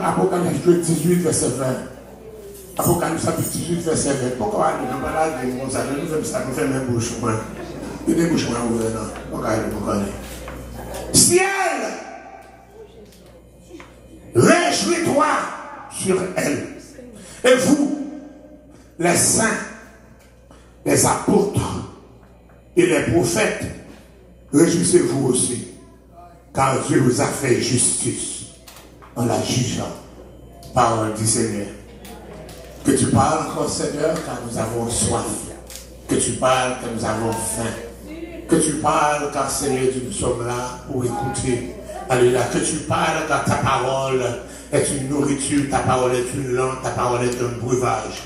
Apocalypse 18, verset 20. Apocalypse 18, verset 20. Pourquoi nous ne parlons pas de nous faisons ça, nous faisons même bouche. Il y a des bouches ouvertes. Pourquoi ciel, réjouis-toi sur elle. Et vous, les saints, les apôtres et les prophètes, réjouissez-vous aussi, car Dieu vous a fait justice en la jugeant. Parole du Seigneur. Que tu parles encore, Seigneur, car nous avons soif. Que tu parles, car nous avons faim. Que tu parles, car Seigneur, nous sommes là pour écouter. Alléluia. Que tu parles, car ta parole est une nourriture, ta parole est une langue, ta parole est un breuvage.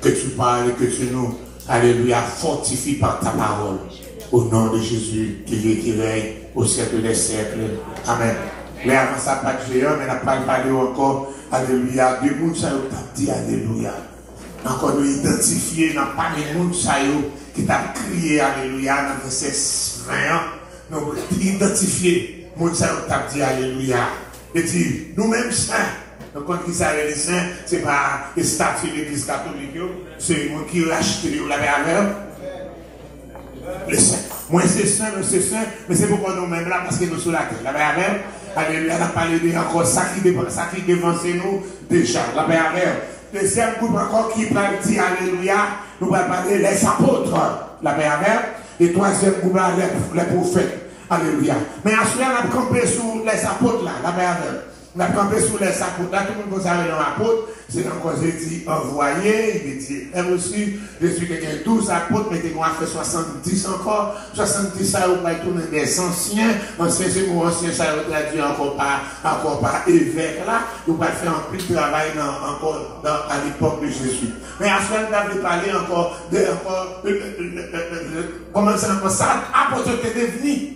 Que tu parles, que tu nous, alléluia, fortifies par ta parole. Au nom de Jésus, qui vit, qui règne au siècle des siècles. Amen. Mais avant ça, pas de géant, mais on n'a pas parlé encore, alléluia, de monde ça dit alléluia. Encore nous identifier, n'a pas de monde ça qui t'a crié alléluia dans le verset 20. Nous identifier, monde ça t'a dit alléluia. Et dit, nous-mêmes saints. Donc quand il s'arrête les saints, c'est pas les statuts de l'église catholique, c'est les gens qui rachètent la valeur. Les saints. Moi c'est saint, mais c'est pourquoi nous-mêmes là, parce que nous sommes sur la terre. La valeur. Alléluia, on a parlé de encore ça qui devance nous déjà. La valeur. Deuxième groupe encore qui parle dit alléluia, nous allons parler les apôtres. La valeur. Et troisième groupe les prophètes. Alléluia. Mais ensuite, on a campé sur les apôtres là, la valeur. On a campé sur les apôtres là, tout le monde savait dans l'apôtre, c'est encore dit envoyé, il dit, elle aussi, Jésus qui a 12 apôtres, mais il a fait 70 encore, 70 ça, on va tourner des anciens c'est mon ancien, ça a traduit encore par évêque là, on va faire un plus de travail encore à l'époque de Jésus. Mais ensuite, on a parlé encore de, comment c'est encore ça, apôtre qui est devenu.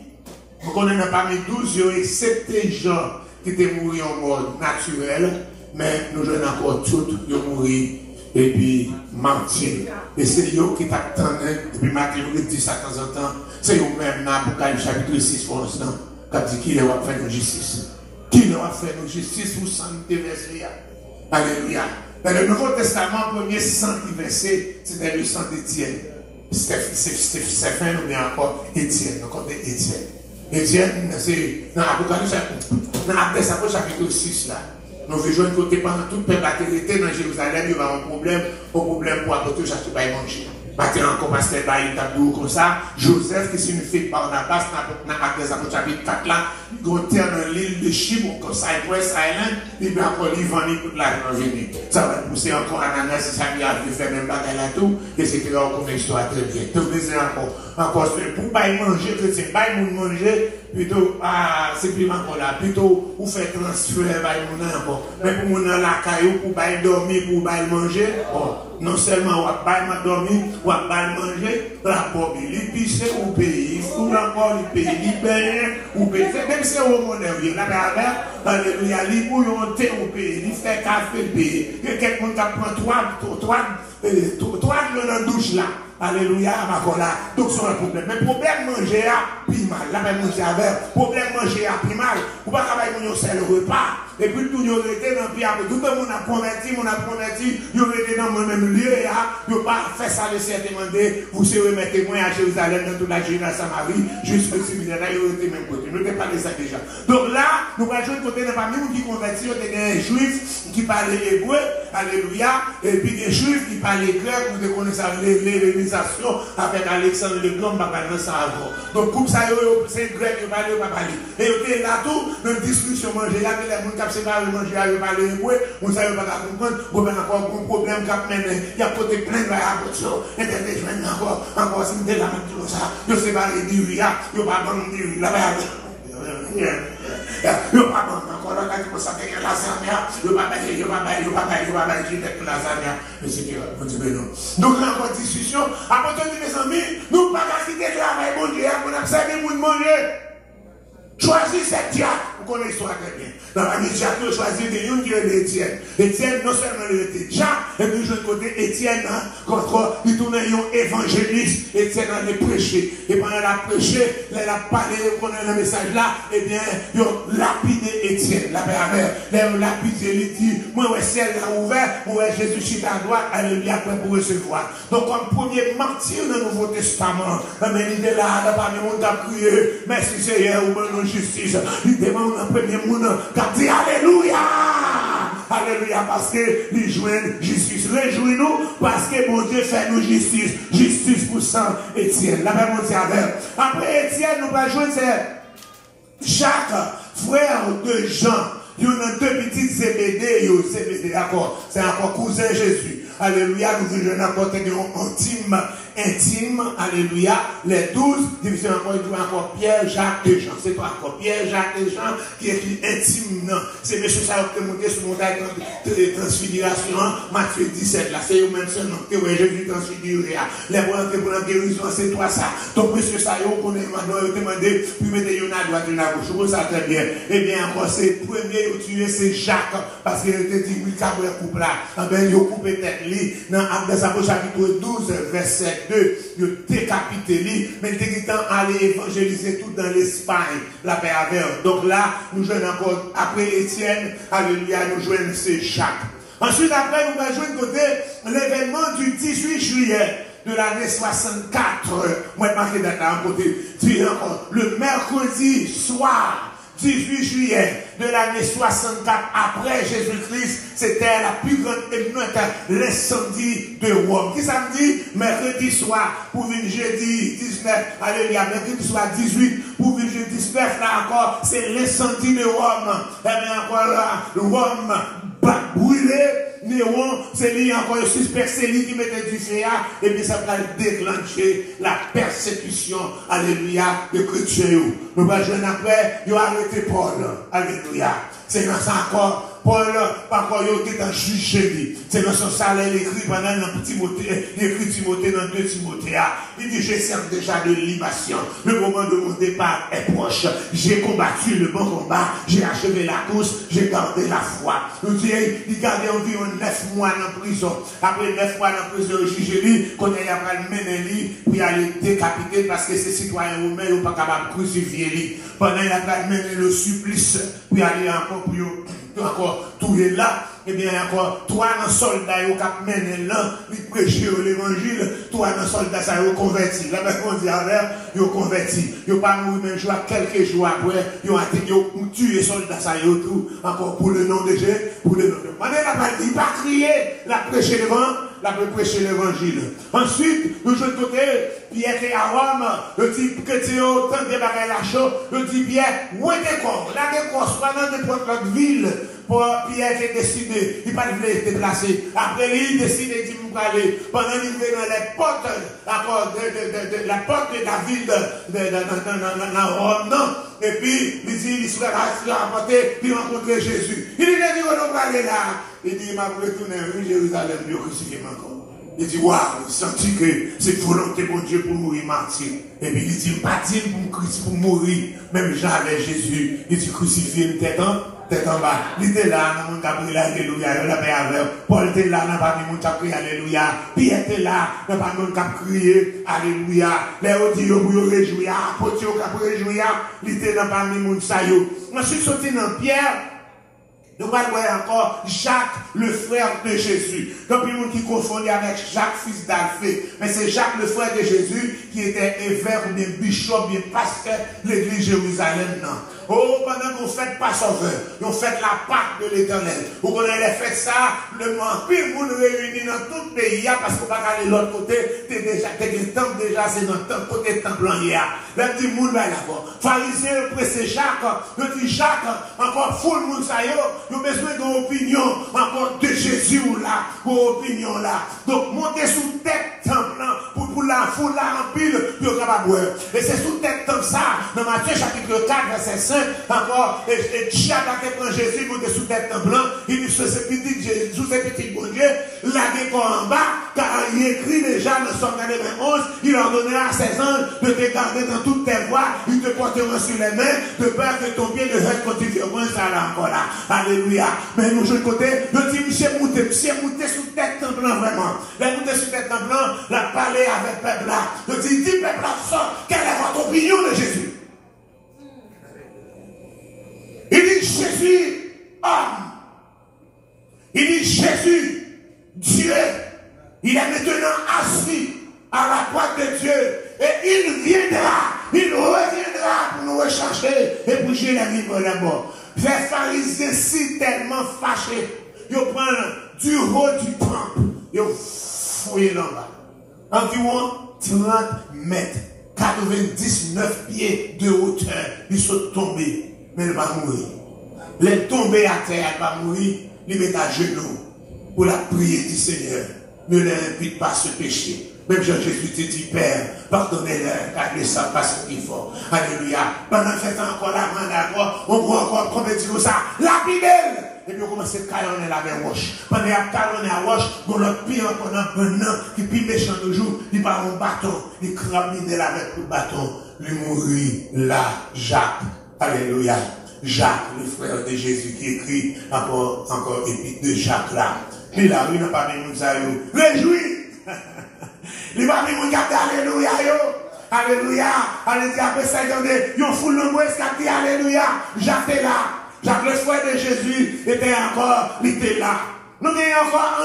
Vous connaissez parmi 12, il y a excepté Jean qui était mort en mort naturel, mais nous jeunes encore toutes, ils ont mouru, et puis Martine. Et c'est eux qui t'attendaient, depuis Martine, nous dit ça de temps en temps, c'est eux-mêmes, dans l'Apocalypse chapitre 6, pour l'instant, qui a dit qui leur a fait nos justice. Qui leur a fait nos justice pour santé verset. Alléluia. Dans le Nouveau Testament, premier sang verset, c'était le sang d'Étienne. Stéphane ou bien encore Étienne, encore Étienne. Étienne, c'est dans l'Apocalypse chapitre 6 là. Nous vivons une côté pendant tout le peuple qui était dans Jérusalem, il y a un problème pour apporter chaque chose à manger. Maintenant, encore pasteur Baï Tabou comme ça, Joseph qui signifie Barnabas dans Actes chapitre 4 là, il y a dans l'île de Chypre, comme Cypress Island, il va encore vendre toute l'argent venu. Ça va pousser encore Ananas, ça vient de faire même bagaille là tout, et c'est que encore une histoire très bien. Donc, encore pour bailler manger, chrétien, bailler manger, plutôt, c'est plus encore là, plutôt, ou faire transfert, bailler encore. Mais pour mon la caillou, pour bailler dormir, pour bailler manger, bon. Non seulement on va pas dormir, on va pas manger, la pauvre, l'épicer au pays, ou encore le pays libéré, ou pays, même si on monnaie, la belle, alléluia, il bouillon thé au pays, il fait café le pays, il y a quelqu'un qui prend trois dans la douche là. Alléluia, donc c'est un problème. Mais problème manger à plus mal. La même manger avec. Problème manger à plus mal. Ou pas travailler mon seul repas. Et puis tout le monde était dans le pied. Tout le monde a converti, il était dans le même lieu. Il n'a pas fait ça, laisser demander. Vous serez mes témoins à Jérusalem, dans toute la Judée, à Samarie, jusqu'au séminaire. Il était même côté. Nous n'avons pas de ça déjà. Donc là, nous allons jouer côté de parmi nous qui convertis. Il y a des juifs qui parlent hébreu. Alléluia. Et puis des juifs qui parlent grec. Vous connaissez les avec Alexandre le Grand, donc comme ça, c'est grec, il va parler. Et il était là tout, dans une discussion manger, il y a des gens qui ont séparé manger, il va parler hébreu, on ne savait pas comprendre, il y a encore un problème qui a mené, il y a côté plein de rapports, et des gens encore, si vous êtes là, tout ça, ils ont séparé du riz, ils n'ont pas vendu du riz, là-bas. Je ne pas encore là, quand ça fait que la samia, je ne pas donc, encore discussion, après tout, mes amis, nous ne pouvons pas quitter le travail, mon Dieu, on a servi pour manger. Choisis cette diable, vous connaissez l'histoire très bien. Dans la famille Jacques, il choisit des gens qui étaient Étienne. Étienne, non seulement il était Jacques, et puis de côté, Étienne, contre, il tournait un évangéliste. Étienne allait prêcher. Et pendant la prêché, il a parlé, on a le message là, eh bien, il a lapidé Étienne, la père. Il a lapidé, il dit, moi, le ciel a ouvert, moi, Jésus chita à droite, alléluia, pour recevoir. Donc, comme premier martyr dans le Nouveau Testament, mais il était là, parmi le monde a crié, merci Seigneur, ou bonne justice. Il demande un premier monde qui a dit alléluia. Alléluia, parce que nous jouons justice. Réjouis-nous parce que mon Dieu fait nous justice. Justice pour Saint Étienne. La même chose avec. Après Étienne, nous allons jouer Jacques, frère de Jean. Il y a deux petits Zébédée, d'accord. C'est encore cousin Jésus. Alléluia, nous vivons encore intime, alléluia, les 12, division encore Pierre, Jacques et Jean. C'est pas encore Pierre, Jacques et Jean qui écrit intime, non. C'est M. Sarah qui est monté sur mon montagne de transfiguration, Matthieu 17, là, c'est eux-mêmes seulement que Jésus transfiguré. Les bons pour la guérison, c'est toi ça. Donc, M. Sarah, on a demandé, puis mettez une à droite, une à gauche. Je vois ça très bien. Eh bien, encore, c'est premier tué, c'est Jacques, parce qu'il était dit, oui, qu'après le couple là, eh bien, il a coupé tête. Dans Apôtres chapitre 12, verset 2, il a décapité lui, mais il était temps d'aller évangéliser tout dans l'Espagne, la paix avec. Donc là, nous jouons encore, après Étienne, alléluia, nous jouons c'est Jacques. Ensuite, après, nous allons jouer côté l'événement du 18 juillet de l'année 64. Moi, je marqué date là, côté, le mercredi soir. 18 juillet de l'année 64 après Jésus-Christ, c'était la plus grande émeute, l'incendie de Rome. Qui ça me dit? Mercredi soir, pour venir jeudi 19, alléluia, mercredi soir 18, pour venir jeudi 19, là encore, c'est l'incendie de Rome. Et bien encore là, Rome brûlé, Néron, c'est lui encore le suspect, c'est lui qui mettait du feu, et puis ça va déclencher la persécution, alléluia, de chrétiens. Nous allons jouer après, ils ont arrêté Paul, alléluia. C'est dans ça encore. Paul, par contre, il était jugé. C'est dans son salaire, il écrit pendant un petit Timothée, il écrit Timothée dans 2 Timothée. Il dit, je sers déjà de libation. Le moment de mon départ est proche. J'ai combattu le bon combat. J'ai achevé la course. J'ai gardé la foi. Il gardait environ 9 mois en prison. Après 9 mois en prison, le juge lui, quand il a pas le mener lui, puis il a le décapité parce que ces citoyens romains ne sont pas capables de crucifier lui. Pendant il a pas mené le supplice, puis il a encore pour encore tout est là, et bien encore, toi, un soldat, qui a mené là, il prêchait l'évangile, toi, un soldat, ça a converti. Là, on dit avec, il a converti. Il n'a pas mouru même jour, quelques jours après, il a tué les soldats, ça y est tout, encore pour le nom de Jésus, pour le nom de Dieu. Il n'a pas crié, il a prêché l'évangile. Ensuite, nous jouons de côté, Pierre était à Rome, le type que tu as autant de bagages la chaux, le type Pierre, où est le corps? Là, le corps, soit dans n'importe quelle ville, pour Pierre qui décidé, il ne voulait pas déplacer. Après, il décidé d'y aller. Pendant qu'il était dans les portes, la porte de la ville de Rome, non? Et puis, il dit, il serait rapporté, il rencontrait Jésus. Il dit, on va aller là. Il dit, il m'a retourné à Jérusalem, il a crucifié encore. Il dit, waouh, il sentit que c'est volonté de Dieu pour mourir martyr. Et puis il dit, pas dire pour mourir, même Jean avec Jésus, il dit, crucifié, tête en bas. Il était là, dans le monde a pris alléluia, la paix avec. Paul était là, dans le monde a pris alléluia. Pierre était là, dans le monde a crié alléluia. Les autres disent, vous réjouir, apôtres qui ont réjouir, il était dans le monde ça. Ensuite, sorti dans Pierre. Nous allons voir encore Jacques, le frère de Jésus. Donc, il y a des gens qui confondent avec Jacques, fils d'Alphée. Mais c'est Jacques, le frère de Jésus, qui était évêque, bien bishop, bien pasteur de l'église Jérusalem. Non. Oh, pendant qu'on fait Passover, on fait la Pâque de l'Éternel. Vous connaissez fait ça, le pile vous nous réunit dans tout le pays, parce qu'on va aller de l'autre côté, t'es le temple déjà, c'est dans le côté temple en hier. Là, petit monde là, d'accord. Pharisien, pressé Jacques, le dit Jacques, encore full monde ça y est, nous avons besoin d'une opinion, encore de Jésus là, une opinion là. Donc, montez sous tête temple là, pour la foule là en pile, puis on va boire. Et c'est sous tête comme ça, dans Matthieu chapitre 4, verset 5, encore, et Jacques qui prend Jésus, monte sous tête en blanc, il dit, sous ces petits bon Dieu, laguer corps en bas, car il écrit déjà dans Somme 91, il ordonnera à ses anges de te garder dans toutes tes voies, ils te porteront sur les mains, de peur que ton pied ne reste contre violence, ça là encore là. Alléluia. Mais nous, je côté, je dis, monsieur monté sous tête en blanc, vraiment. La monté sous tête en blanc, la parler avec peuple là. Je dis, peuple là, ça, quelle est votre opinion de Jésus? Il dit, Jésus, homme. Il dit, Jésus, Dieu, il est maintenant assis à la droite de Dieu. Et il reviendra pour nous rechercher et pour jouer la vie pour la mort. Les pharisiens si tellement fâchés, ils prennent du haut du temple, ils fouillent en bas. Environ 30 mètres, 99 pieds de hauteur, ils sont tombés, mais ils ne vont pas mourir. Les tombés à terre, ils ne vont pas mourir, ils mettent à genoux pour la prière du Seigneur. Ne leur impute pas ce péché. Même Jean-Jésus te dit, Père, pardonnez-leur, car ils ne savent pas ce qu'ils font. Alléluia. Pendant ce temps, encore la main d'accord, on voit encore, comme dit ça, lapidez. Et puis on commence à calonner la main roche. Pendant qu'on calonne la roche, on a pire encore un bonhomme qui est méchant de jour, il part en bâton, il cramine avec le bâton, il mourit là, Jacques. Alléluia. Jacques, le frère de Jésus, qui écrit encore épître de Jacques là. Il a vu, il n'a pas mis Moussaïou. Réjouis! Il va venir regarder, alléluia, alléluia, alléluia, après ça, il y a une foule nombreuse qui a dit alléluia, Jacques est là, Jacques le frère de Jésus était encore, il était là. Nous avons encore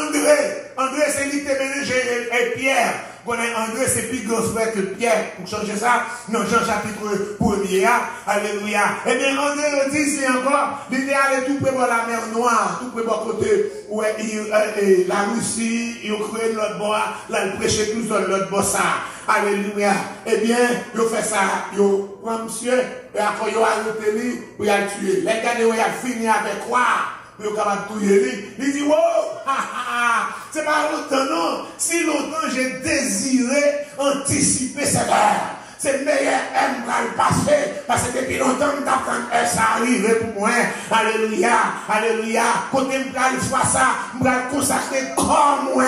André c'est lui qui mélangé et Pierre. André c'est plus grand frère que Pierre, pour changer ça, non, Jean chapitre 1er, alléluia. Eh bien, André le dit, c'est encore, il est allé tout près de la mer Noire, tout près de côté, où la Russie, il a créé l'autre bord, là, il prêchait tout sur l'autre bord, ça, alléluia. Eh bien, il a fait ça, il prend monsieur, et après, il a arrêté lui, il a tué. Les gars, il a fini avec quoi? Il dit, wow, c'est pas longtemps, non. Si longtemps j'ai désiré anticiper cette heure, c'est meilleur M va le passer, parce que depuis longtemps, ça arrive pour moi. Alléluia, alléluia. Quand je vais faire ça, je vais consacrer comme moi.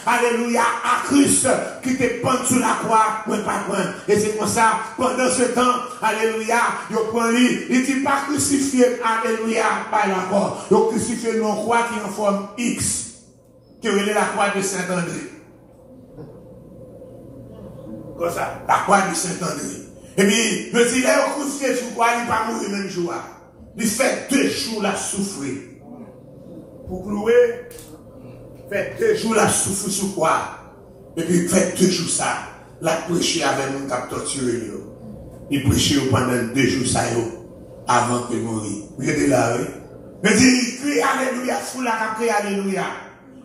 Alléluia, à Christ qui te pend sur la croix, moi pas point. Et c'est comme ça, pendant ce temps, alléluia, il prend lui, il dit pas crucifié, alléluia, pas encore. Il crucifié une croix qui est en forme X, qui est la croix de Saint-André. Comme ça, la croix de Saint-André. Et puis, le dit, il est crucifié sur quoi, il n'est pas mort le même jour. Il fait 2 jours la souffrir. Pour clouer, fait 2 jours la souffrir sur quoi? Et puis, fait 2 jours ça. La prêcher avec mon cap torturé. Il prêchait pendant 2 jours ça, avant de mourir. Vous êtes là, oui? Mais il crie Alléluia, fou la cap crie Alléluia.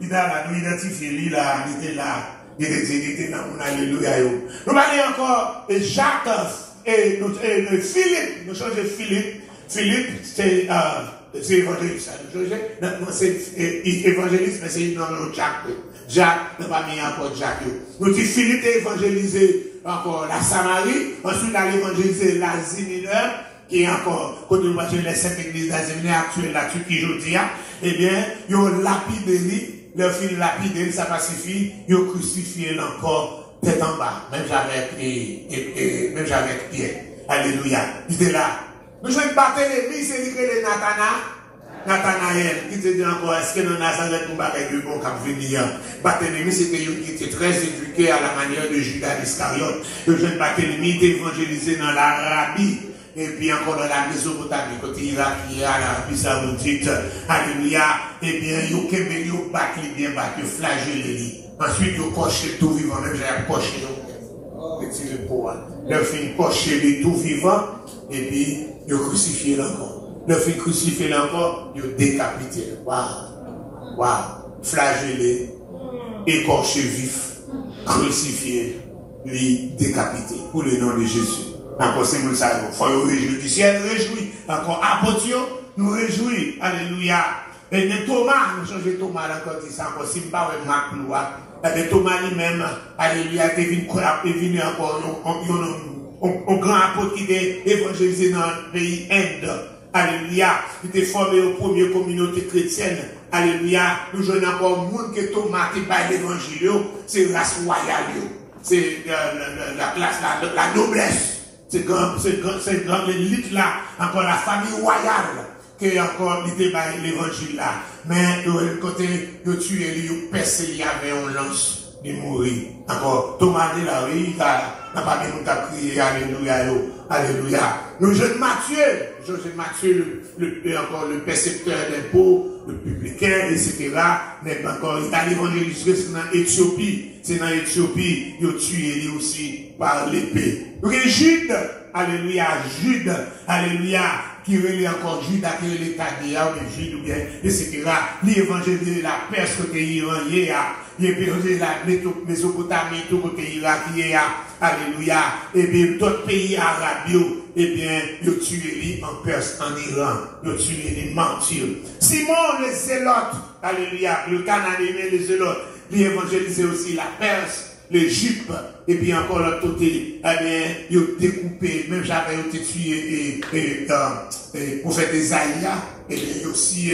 Il a identifié, il était là. Il était dans mon Alléluia. Nous allons encore, Jacques et Philippe, nous changeons Philippe. Philippe, c'est évangéliste. C'est évangéliste, mais c'est dans le Jacques. Jacques, nous pas mis encore Jacques. Nous disons Philippe a évangélisé encore la Samarie, ensuite il a évangélisé l'Asie mineure, qui est encore, quand nous voyons les 5 églises d'Asie mineure actuelles, la Turquie, je dis, eh bien, ils ont lapidé, leur fil lapidé, ça pacifie, ils ont crucifié encore tête en bas, même j'avais Pierre. Alléluia. Il était là. Nous jouons Barthélemy, c'est lui qui est Nathanaël, qui te dit encore, est-ce que nous Nazareth nous battons de bon cap venir? Barthélemy, c'était lui qui était très éduqué à la manière de Judas Iscariote. Le jeune Barthélemy était évangélisé dans l'Arabie. Et puis encore dans la Mésopotamie, côté Irak, il y a l'Arabie Saoudite. Alléluia. Eh bien, il y a battu bien battu, flagellé. Ensuite, il y a coché tout vivant, même j'ai coché petit le poids. Le film coché tout vivant, et puis, il a crucifié encore. Le film crucifié encore, il a décapité. Waouh! Waouh! Flagellé, écorché vif, crucifié, lui décapité. Pour le nom de Jésus. Encore, c'est nous le savons. Il faut nous réjouir du ciel, réjouir. Encore, apôtres, nous réjouir. Alléluia. Et Thomas, nous changeons Thomas encore, dit ça encore, si nous ne parlons pas de Marc, et Thomas lui-même, alléluia, est venu encore, un grand apôtre qui est évangélisé dans le pays Inde. Alléluia. Qui était formé aux premières communautés chrétiennes. Alléluia. Nous jouons encore monde qui est tomaté par l'évangile. C'est la race royale. C'est la classe, la noblesse. C'est grand l'élite là. Encore la famille royale. Qui est encore l'idée par l'évangile là. Mais de côté, de tuer, de percer, il y avait un lance. De mourir. Encore, Thomas de la rue, n'a pas bien nous crier, alléluia, alléluia. Le jeune Matthieu, encore le percepteur d'impôts, le publicain, etc., n'est pas encore, il est allé évangéliser, c'est dans Éthiopie. C'est dans Éthiopie, il a tué aussi par l'épée. Donc, Jude, alléluia, qui relève encore Jude, qui relève Tadéa, ou Jude, ou bien, etc., l'évangile de la Perse, côté Iran, il est la Mésopotamie, tout côté Irak, alléluia, et bien, d'autres pays arabes, et bien, ils ont tué en Perse, en Iran, ils ont tué les martyrs. Simon, les zélotes, alléluia, le Canadien, les zélotes, ils évangélisé aussi la Perse, l'Égypte, et puis encore l'autre côté, eh bien, ils ont découpé, même j'avais été tué, et prophète Isaïe, et bien, ils aussi,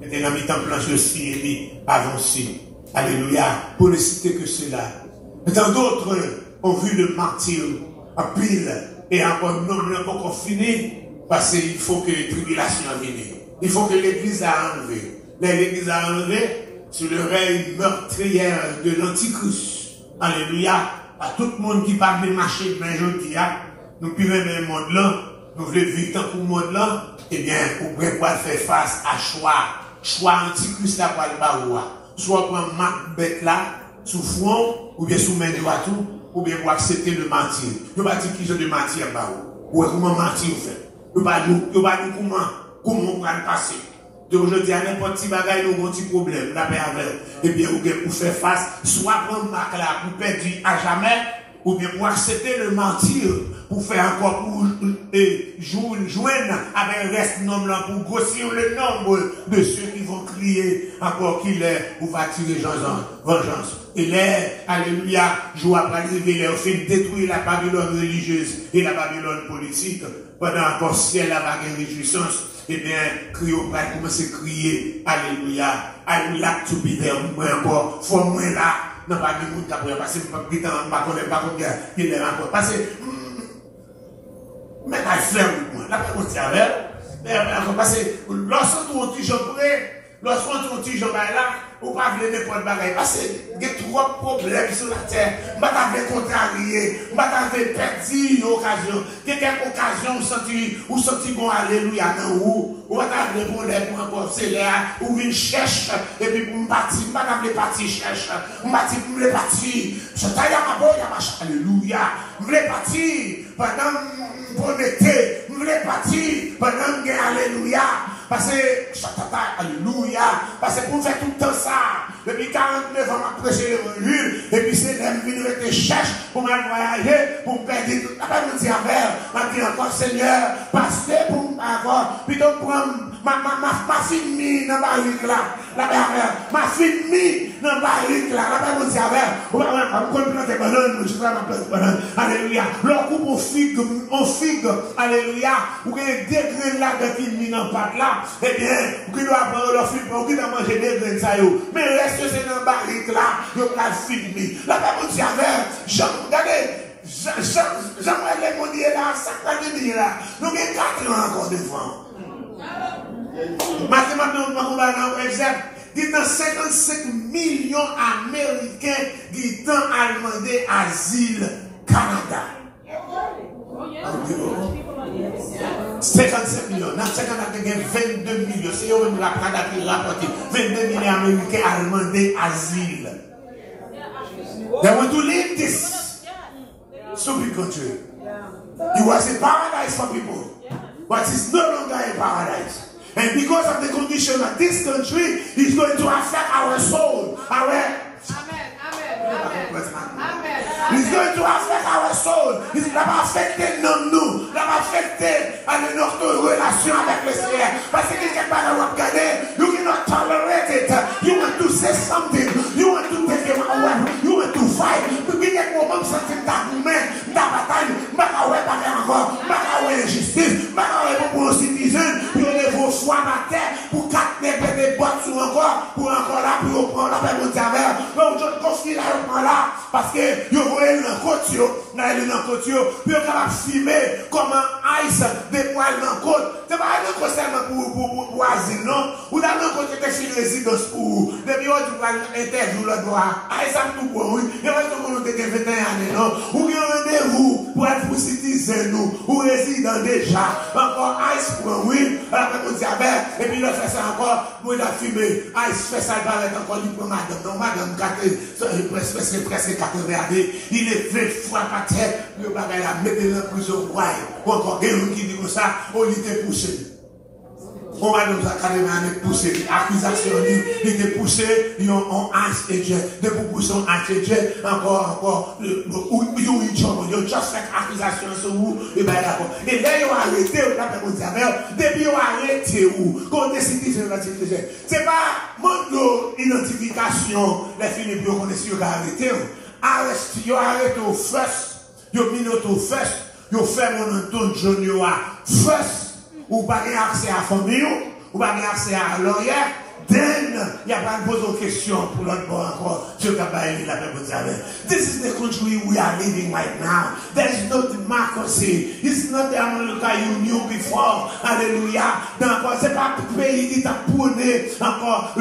était dans le temps planche aussi, et avancé. Alléluia. Pour ne citer que cela. Tant d'autres ont vu le martyr en pile, et encore non, n'a pas encore fini, parce qu'il faut que les tribulations viennent. Il faut que l'Église a enlevé. L'Église a enlevé sur le règne meurtrière de l'Antichrist. Alléluia. À tout le monde qui parle de marcher de aujourd'hui, nous pouvons le monde là, nous voulons vivre tant pour le monde là, eh bien, vous pouvez faire face à choix Antichrist là pour le baroua. Soit prendre Macbeth là, sous front, ou bien sous main droite, ou bien pour accepter le martyr. Vous ne pas dire qu'ils ont de martyr en bas. Ou comment martyr fait. Vous ne pas dire comment on va le passer. Donc aujourd'hui, à n'importe quel bagage, nous avons un petit problème, la paix avec. Eh bien, vous pouvez faire face, soit prendre Mac là, pour perdre à jamais, ou bien pour accepter le martyr, pour faire encore, pour joindre avec le reste nombre là, pour grossir le nombre de ceux qui vont crier encore qu'il est, ou va tirer vengeance. Et là, alléluia, jour après arriver, on fait détruire la Babylone religieuse et la Babylone politique, pendant encore ciel la bague réjouissance, eh bien, crier au prêtre, commencer à crier, alléluia, I would like to be there, moi encore, faut moi là, non pas de monde après, parce que je ne sais pas combien il est encore, parce que, mais je vais faire moi, là, pas qu'on tient avec, parce que lorsqu'on est toujours prêt, lorsqu'on est toujours là, ou pas voulez n'importe bagaille, parce qu'il y a trop de problèmes sur la terre, je vais contrarier, je vais perdre une occasion, quelques occasions où senti bon alléluia, ou va répondre pour encore c'est là, ou une cherche, et puis pour me partir, je vais partir cherche, je vais partir, je taille à ma boîte, alléluia, je vais partir pendant bon été, je vais partir pendant alléluia. Parce que, alléluia, parce que pour faire tout le temps ça, depuis 49 ans, je prêché l'évangile, et puis c'est là, je viens te chercher pour me voyager, pour me perdre tout. Après, je me dis je dis encore, Seigneur, parce que pour m'avoir, puis donc prendre ma fille dans la barrique là, ma fille dans la barrique là, après, je me dis on va planter banane, je vais ma plante banane, alléluia. Leur coupe on figue, alléluia, ou qu'il y a des grains là qui mis dans la pâte là, eh bien, vous doit prendre leur film, vous doit manger des grains ça yo. Mais reste c'est dans la barrique là, vous pouvez filmer. La Bible dit avec, regardez, Jean-Marie Monnier là, 50 000 là, nous avons 4 ans encore devant. Mathématiquement, on va dans l'exemple, il y a 55 millions d'Américains qui ont demandé asile Canada. 57 millions. Dans 50 il y a 22 millions. C'est eux même la Canada qui rapporte. 22 millions d'Américains ont demandé asile. They want to leave this stupid country. It was a paradise for people, but it's no longer a paradise. And because of the condition of this country, it's going to affect our soul, It's going to affect our soul. Il va affecter nous. Il va affecter notre relation avec le Seigneur. Parce que quelque part dans votre garder, you cannot tolerate it. You want to say something. You want to take him away. You want to fight. You get moment something that man, that bataille, encore. frappe à terre, pour 4 nègres des boîtes sur encore, pour encore là, pour prendre la paix, mon diable. Donc, je confie là, je prends là, parce que, vous voyez dans le côté, puis vous capable de filmer comment Ice dépoile dans le côte. C'est pas un côté seulement pour asile, non? Ou dans le côté que c'est une résidence pour depuis tu vas interview le droit. Ice a tout pour oui. Il y a pas de monde qui a 21 années, non? Ou il y a un rendez-vous pour être pour citizen, nous, ou résident déjà. Encore Ice pour oui, après mon diabète, et puis il fait ça encore, pour la filmer. Ice fait ça, il va être encore dit pour madame. Non, madame, presque 80 années, il est fait frappe à terre, le bagage à mettre dans la prison, ouais. Ou encore, il y a qui dit comme ça, on était poussé. On va nous accader poussé, accusation, il était poussé, ils ont un agent, de pousser un agent, encore, ou ils ont juste fait accusation sur vous, et bien d'accord. Et là, ils ont arrêté, depuis ils ont arrêté, quand on décide de faire l'identification. C'est pas mon identification, les filles, ils ont connaissé, ils ont arrêté. Ils ont arrêté au first, ils ont mis au first, ils ont fait mon Anton John, ils ont first. Ou pas accès à la famille, ou pas accès à l'oreille, then, il n'y a pas de poser de questions pour l'autre bord encore. This is the country we are living right now. There is no democracy. It's not the America you knew before. Hallelujah. C'est pas le pays qui t'a prôné encore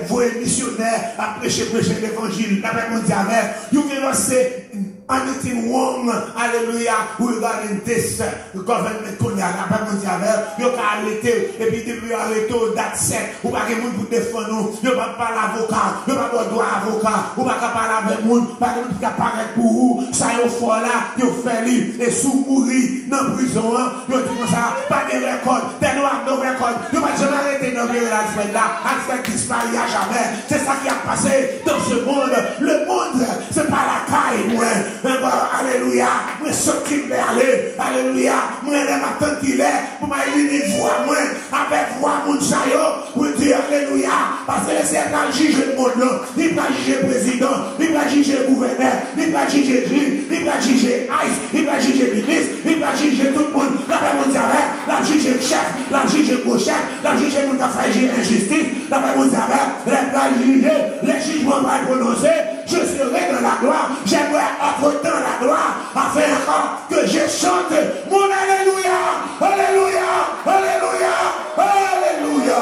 vos missionnaires à prêcher l'évangile. La paix mondiale. You cannot say anything wrong, hallelujah, regarding this government colonial, la paix mondiale, you can arrêter, et puis depuis arrêter, that's it, ou pas que moun pour défendre nous, you pas parler avocat, you pas droit avocat, ou pas parler avec moun, pas que moun qui apparaît pour vous, ça yon fort là, you fait li, et sous mourir dans prison, you dit comme ça, pas de record, they don't have no record, you pas jamais arrêter dans le Alfred là, Alfred disparaît à jamais, c'est ça qui a passé dans ce monde, le monde, c'est pas la caille, moi. Alléluia, moi sorti vers aller, alléluia, moi les matins qu'il est, pour m'aller voir moi, avec voir mon chaillot, pour dire alléluia, parce que c'est pas juger le monde, il va juger le président, il va juger le gouverneur, il va juger le juge, il va juger Ice, il va juger le ministre, il va juger tout le monde, la paix mondiale, la juger le chef, la juger le chef, la juger le monde qui a fait injustice, la paix mondiale, la juger, les jugements vont prononcer, je serai dans la gloire, j'aimerais être dans la gloire, afin encore que je chante mon alléluia, alléluia, alléluia, alléluia.